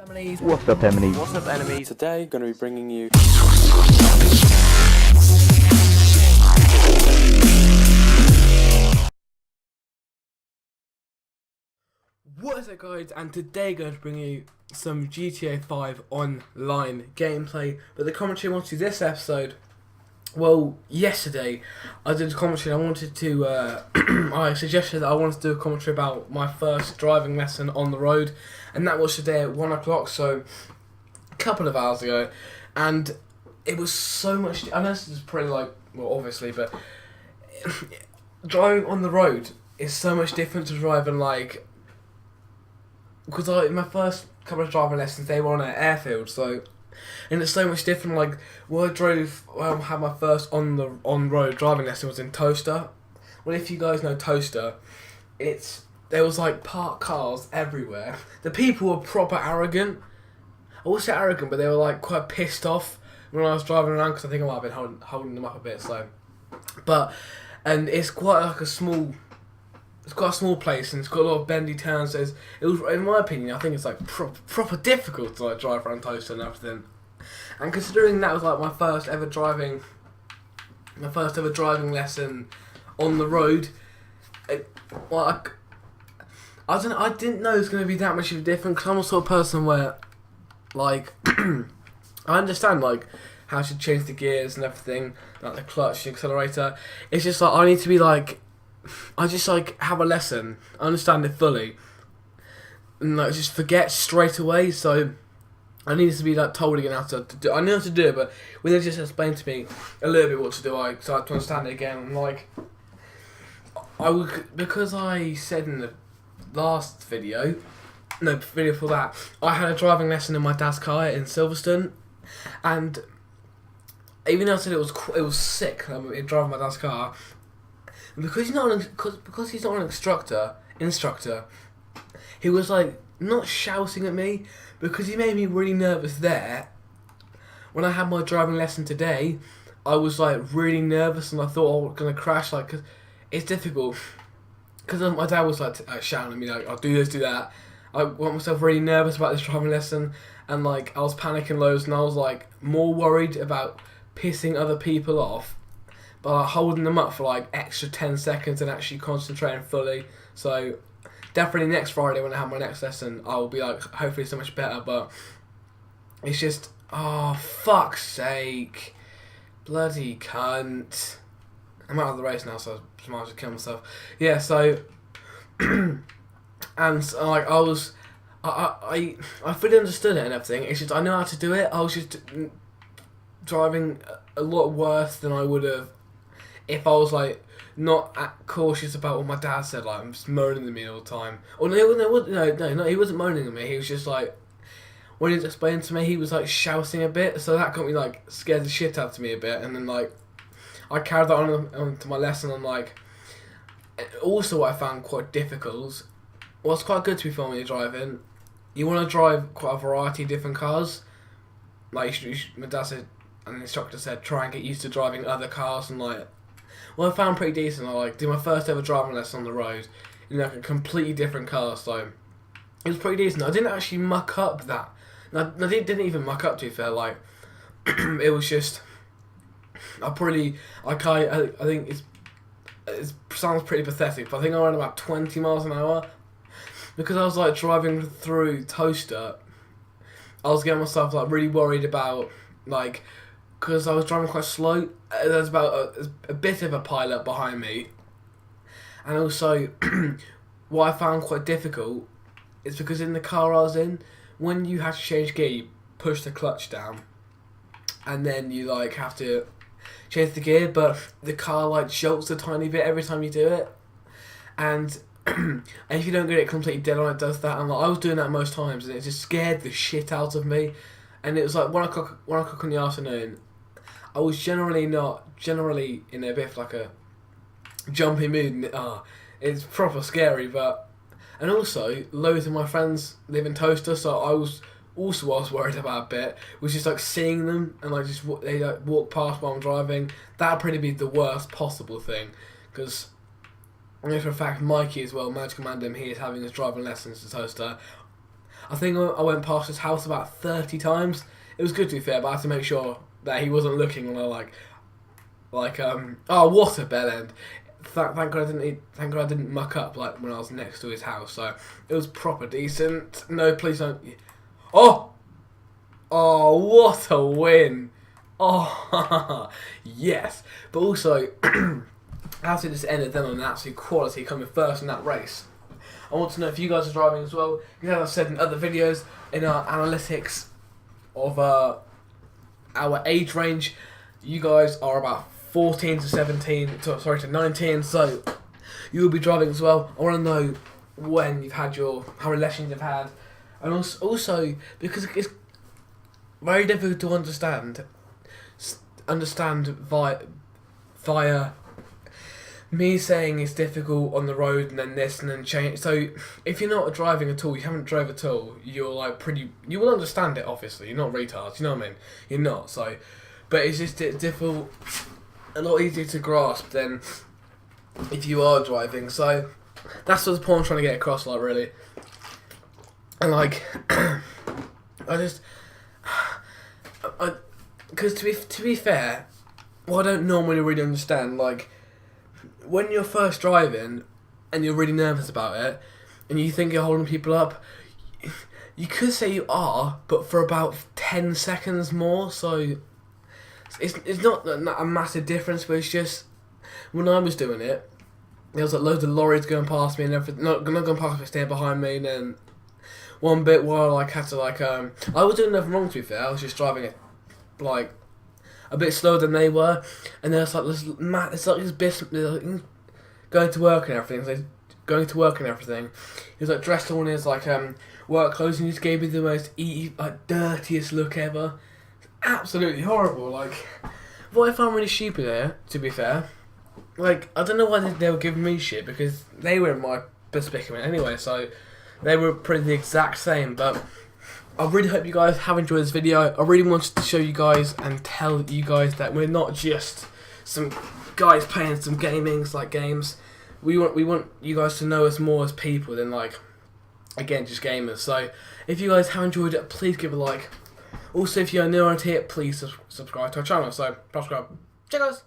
Enemies. What's up, enemies? What's up, enemies? Today, going to be bringing you. What is up, guys? And today I'm going to bring you some GTA 5 online gameplay. But the commentary I want to do this episode, well, yesterday I did a commentary. I wanted to, I suggested that I wanted to do a commentary about my first driving lesson on the road, and that was today at 1 o'clock, so a couple of hours ago. And it was so much. I know this is pretty well, obviously, but driving on the road is so much different to driving because my first couple of driving lessons, they were on an airfield, and it's so much different. When I had my first on-road driving lesson was in Toaster. Well, if you guys know Toaster, there was parked cars everywhere. The people were proper arrogant. I wouldn't say arrogant, but they were quite pissed off when I was driving around, because I think I might have been holding them up a bit. And it's quite a small. It's quite a small place, and it's got a lot of bendy turns. It was, in my opinion, I think it's proper difficult to drive around Toaster and everything. And considering that was my first ever driving lesson on the road, I don't know. I didn't know it was going to be that much of a difference. Because I'm the sort of person where, I understand how to change the gears and everything, the clutch, the accelerator. It's just I need to be I just have a lesson, I understand it fully, and just forget straight away. So I needed to be told again how to do. I knew how to do it, but when they just explained to me a little bit what to do, I started to understand it again. And because I said in the last video for that, I had a driving lesson in my dad's car in Silverstone, and even though I said it was sick, driving my dad's car. Because he's not an instructor, he was not shouting at me, because he made me really nervous there. When I had my driving lesson today, I was really nervous, and I thought I was gonna crash, cause it's difficult. Because my dad was shouting at me I'll do this, do that. I got myself really nervous about this driving lesson, and I was panicking loads, and I was more worried about pissing other people off, but holding them up for extra 10 seconds and actually concentrating fully. So definitely next Friday when I have my next lesson, I'll be hopefully so much better. But it's just, oh fuck's sake, bloody cunt. I'm out of the race now, so I might as well kill myself. Yeah, so and I fully understood it and everything. It's just I know how to do it. I was just driving a lot worse than I would have if I was not cautious about what my dad said. I'm just moaning at me all the time. Or no, he wasn't moaning at me. He was just when he was explaining to me, he was shouting a bit. So that got me scared the shit out of me a bit. And then I carried that on to my lesson. And also what I found quite difficult. Well, it's quite good to be filming when you're driving. You want to drive quite a variety of different cars. My dad said, and the instructor said, try and get used to driving other cars. And well, I found pretty decent. I did my first ever driving lesson on the road in a completely different car, so it was pretty decent. I didn't actually muck up that. I didn't even muck up, to be fair. It was just, I think it sounds pretty pathetic, but I think I ran about 20 miles an hour because I was driving through Toaster. I was getting myself really worried about because I was driving quite slow. There was about a bit of a pileup behind me, and also what I found quite difficult is because in the car I was in, when you have to change gear, you push the clutch down, and then you have to change the gear, but the car jolts a tiny bit every time you do it, and and if you don't get it completely dead on, it does that. And I was doing that most times, and it just scared the shit out of me. And it was 1 o'clock in the afternoon. I was generally in a bit of a jumpy mood, and it's proper scary. And also loads of my friends live in Toaster, so I was worried about a bit, was just seeing them and they walk past while I'm driving. That'd probably be the worst possible thing, because I know for a fact Mikey as well, Magic Commandum, he is having his driving lessons to Toaster. I think I went past his house about 30 times. It was good to be fair, but I had to make sure that he wasn't looking when I oh, what a bell end. Thank God I didn't muck up like when I was next to his house. So it was proper decent. No, please don't. Oh, what a win! Oh, yes. But also, after this ended then on an absolute quality coming first in that race. I want to know if you guys are driving as well. As I've said in other videos, in our analytics of our age range, you guys are about 14 to 19, so you will be driving as well. I want to know when you've had how many lessons you've had, and also because it's very difficult to understand via me saying it's difficult on the road and then this and then change. So if you're not driving at all, you haven't drove at all, you're like you will understand it. Obviously, you're not retards. You know what I mean? You're not. So, but it's just difficult. A lot easier to grasp than if you are driving. So that's what the point I'm trying to get across, like, really. And like, because to be fair, what I don't normally really understand, like, when you're first driving and you're really nervous about it, and you think you're holding people up, you could say you are, but for about 10 seconds more. So it's not a massive difference, but it's just, when I was doing it, there was like loads of lorries going past me and everything, not going past me, staying behind me, and then one bit where I like had to I was doing nothing wrong, to be fair. I was just driving it like a bit slower than they were, and there's like this business going to work and everything. So going to work and everything. He was like dressed all in his work clothes, and he just gave me the most dirtiest look ever. Absolutely horrible. Like, what I found really stupid here, to be fair, like, I don't know why they were giving me shit, because they were in my predicament anyway, so they were pretty the exact same. But I really hope you guys have enjoyed this video. I really wanted to show you guys and tell you guys that we're not just some guys playing some games. We want you guys to know us more as people than, like, again, just gamers. So if you guys have enjoyed it, please give a like. Also, if you're new around here, please subscribe to our channel. So subscribe. Ciao, guys.